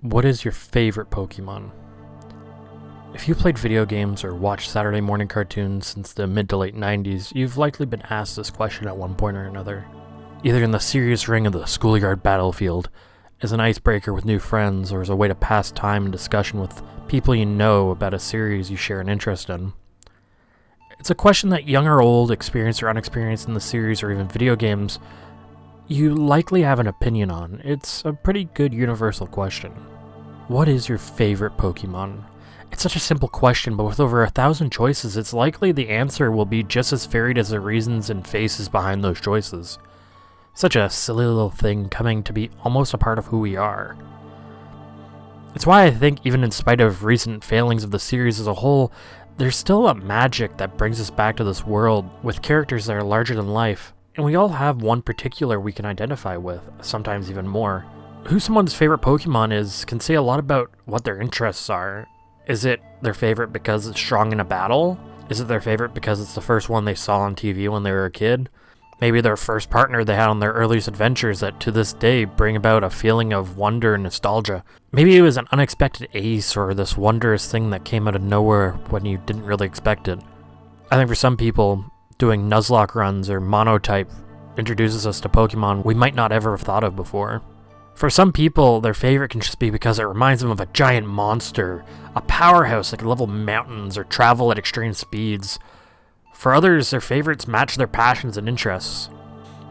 What is your favorite Pokemon? If you played video games or watched Saturday morning cartoons since the mid to late 90s, you've likely been asked this question at one point or another. Either in the serious ring of the schoolyard battlefield, as an icebreaker with new friends, or as a way to pass time in discussion with people you know about a series you share an interest in. It's a question that young or old, experienced or unexperienced in the series or even video games, you likely have an opinion on. It's a pretty good universal question. What is your favorite Pokemon? It's such a simple question, but with over 1,000 choices, it's likely the answer will be just as varied as the reasons and faces behind those choices. Such a silly little thing coming to be almost a part of who we are. It's why I think even in spite of recent failings of the series as a whole, there's still a magic that brings us back to this world with characters that are larger than life, and we all have one particular we can identify with, sometimes even more. Who someone's favorite Pokemon is can say a lot about what their interests are. Is it their favorite because it's strong in a battle? Is it their favorite because it's the first one they saw on TV when they were a kid? Maybe their first partner they had on their earliest adventures that to this day bring about a feeling of wonder and nostalgia. Maybe it was an unexpected ace or this wondrous thing that came out of nowhere when you didn't really expect it. I think for some people, doing Nuzlocke runs or Monotype introduces us to Pokemon we might not ever have thought of before. For some people, their favorite can just be because it reminds them of a giant monster, a powerhouse that can level mountains or travel at extreme speeds. For others, their favorites match their passions and interests.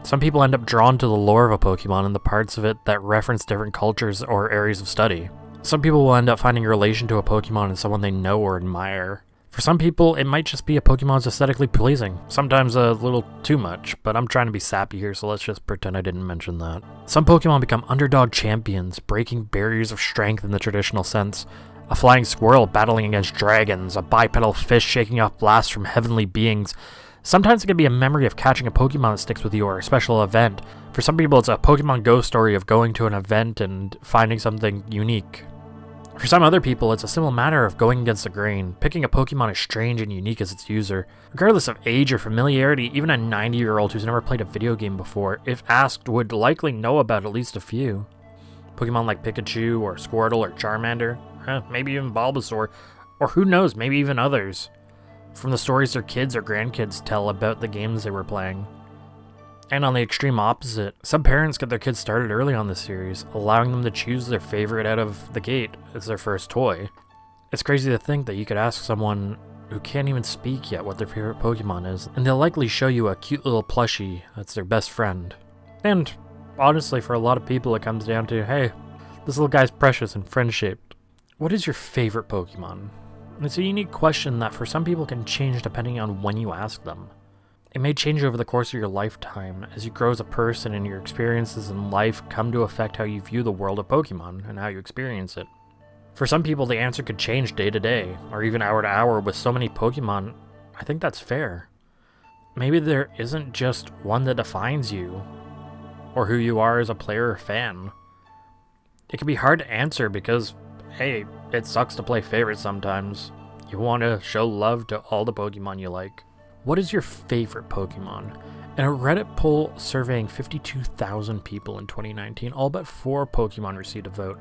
Some people end up drawn to the lore of a Pokemon and the parts of it that reference different cultures or areas of study. Some people will end up finding a relation to a Pokemon in someone they know or admire. For some people, it might just be a Pokemon's aesthetically pleasing, sometimes a little too much, but I'm trying to be sappy here, so let's just pretend I didn't mention that. Some Pokemon become underdog champions, breaking barriers of strength in the traditional sense. A flying squirrel battling against dragons, a bipedal fish shaking off blasts from heavenly beings. Sometimes it can be a memory of catching a Pokemon that sticks with you or a special event. For some people, it's a Pokemon Go story of going to an event and finding something unique. For some other people, it's a simple matter of going against the grain, picking a Pokemon as strange and unique as its user. Regardless of age or familiarity, even a 90-year-old who's never played a video game before, if asked, would likely know about at least a few. Pokemon like Pikachu or Squirtle or Charmander, maybe even Bulbasaur, or who knows, maybe even others, from the stories their kids or grandkids tell about the games they were playing. And on the extreme opposite, some parents get their kids started early on this series, allowing them to choose their favorite out of the gate as their first toy. It's crazy to think that you could ask someone who can't even speak yet what their favorite Pokemon is, and they'll likely show you a cute little plushie that's their best friend. And honestly, for a lot of people, it comes down to, hey, this little guy's precious and friend-shaped. What is your favorite Pokemon? It's a unique question that for some people can change depending on when you ask them. It may change over the course of your lifetime as you grow as a person and your experiences in life come to affect how you view the world of Pokemon and how you experience it. For some people, the answer could change day to day, or even hour to hour. With so many Pokemon, I think that's fair. Maybe there isn't just one that defines you, or who you are as a player or fan. It can be hard to answer because, hey, it sucks to play favorites sometimes. You want to show love to all the Pokemon you like. What is your favorite Pokemon? In a Reddit poll surveying 52,000 people in 2019, all but 4 Pokemon received a vote,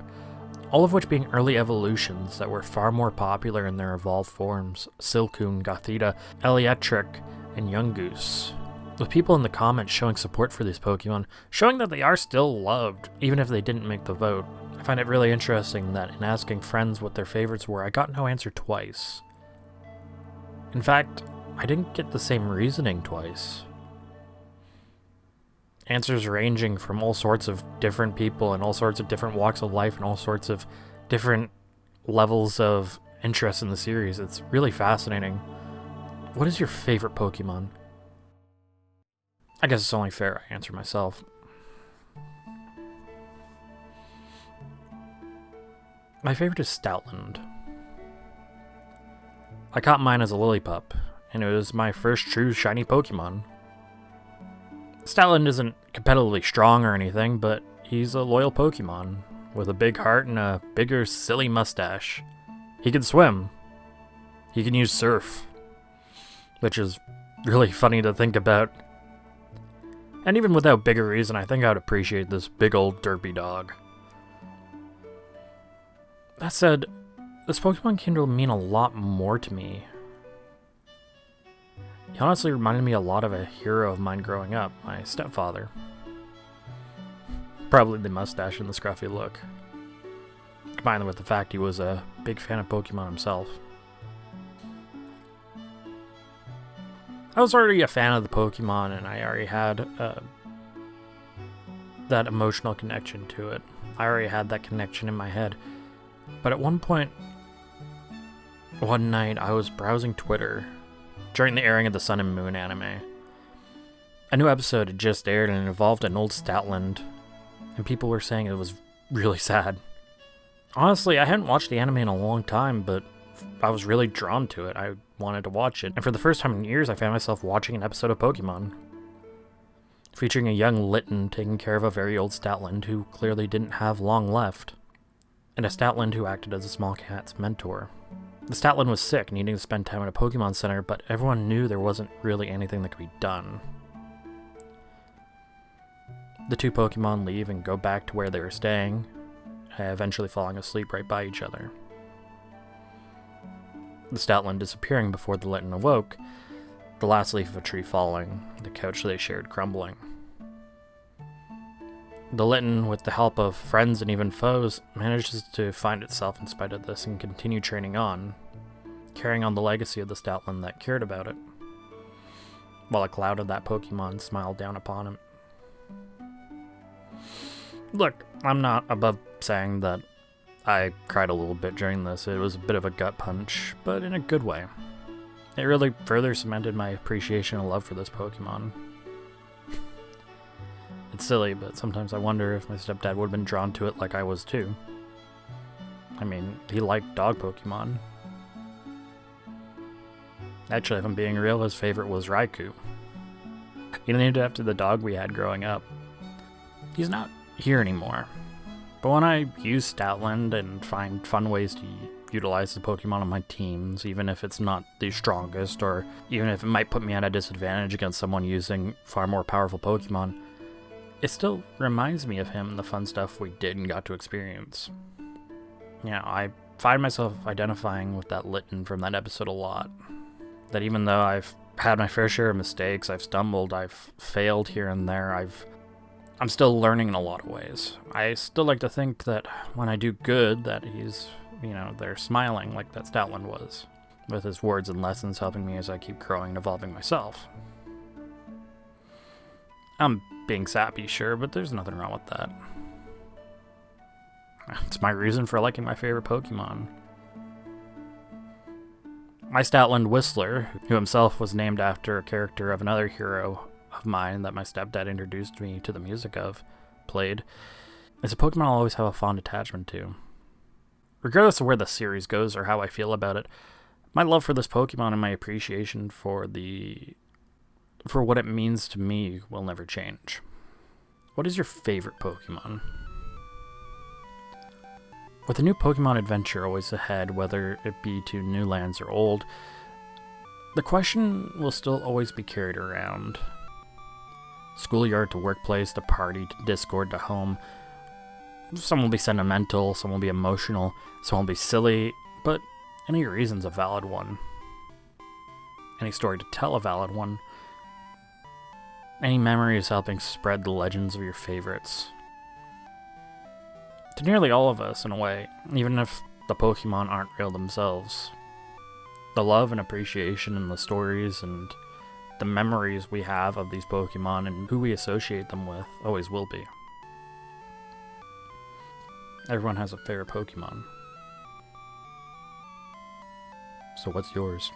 all of which being early evolutions that were far more popular in their evolved forms: Silcoon, Gothita, Elytric, and Yungoos. With people in the comments showing support for these Pokemon, showing that they are still loved, even if they didn't make the vote. I find it really interesting that in asking friends what their favorites were, I got no answer twice. In fact, I didn't get the same reasoning twice. Answers ranging from all sorts of different people and all sorts of different walks of life and all sorts of different levels of interest in the series. It's really fascinating. What is your favorite Pokemon? I guess it's only fair I answer myself. My favorite is Stoutland. I caught mine as a Lillipup, and it was my first true shiny Pokemon. Stoutland isn't competitively strong or anything, but he's a loyal Pokemon, with a big heart and a bigger, silly mustache. He can swim. He can use Surf, which is really funny to think about. And even without bigger reason, I think I would appreciate this big old derpy dog. That said, this Pokemon came to mean a lot more to me. He honestly reminded me a lot of a hero of mine growing up, my stepfather. Probably the mustache and the scruffy look, combined with the fact he was a big fan of Pokemon himself. I was already a fan of the Pokemon, and I already had that emotional connection to it. I already had that connection in my head. But at one point, one night, I was browsing Twitter during the airing of the Sun and Moon anime. A new episode had just aired and it involved an old Statland, and people were saying it was really sad. Honestly, I hadn't watched the anime in a long time, but I was really drawn to it. I wanted to watch it, and for the first time in years, I found myself watching an episode of Pokemon, featuring a young Litten taking care of a very old Statland who clearly didn't have long left, and a Statland who acted as a small cat's mentor. The Statland was sick, needing to spend time at a Pokemon Center, but everyone knew there wasn't really anything that could be done. The two Pokemon leave and go back to where they were staying, eventually falling asleep right by each other. The Statland disappearing before the Litten awoke, the last leaf of a tree falling, the couch they shared crumbling. The Litten, with the help of friends and even foes, manages to find itself in spite of this and continue training on, carrying on the legacy of the Statland that cared about it, while a cloud of that Pokemon smiled down upon him. Look, I'm not above saying that I cried a little bit during this. It was a bit of a gut punch, but in a good way. It really further cemented my appreciation and love for this Pokemon. It's silly, but sometimes I wonder if my stepdad would have been drawn to it like I was too. I mean, he liked dog Pokemon. Actually, if I'm being real, his favorite was Raikou. He named it after the dog we had growing up. He's not here anymore, but when I use Statland and find fun ways to utilize the Pokemon on my teams, even if it's not the strongest, or even if it might put me at a disadvantage against someone using far more powerful Pokemon, it still reminds me of him and the fun stuff we did and got to experience. I find myself identifying with that Litten from that episode a lot. That even though I've had my fair share of mistakes, I've stumbled, I've failed here and there, I'm still learning in a lot of ways. I still like to think that when I do good, that he's, there smiling like that Statland was, with his words and lessons helping me as I keep growing and evolving myself. I'm being sappy, sure, but there's nothing wrong with that. It's my reason for liking my favorite Pokemon. My Statland Whistler, who himself was named after a character of another hero of mine that my stepdad introduced me to the music of, played, is a Pokemon I'll always have a fond attachment to. Regardless of where the series goes or how I feel about it, my love for this Pokemon and my appreciation for what it means to me will never change. What is your favorite Pokemon? With a new Pokemon adventure always ahead, whether it be to new lands or old, the question will still always be carried around. Schoolyard to workplace, to party, to Discord, to home. Some will be sentimental, some will be emotional, some will be silly, but any reason's a valid one. Any story to tell a valid one. Any memory is helping spread the legends of your favorites. To nearly all of us, in a way, even if the Pokemon aren't real themselves. The love and appreciation and the stories and the memories we have of these Pokemon and who we associate them with always will be. Everyone has a favorite Pokemon. So what's yours?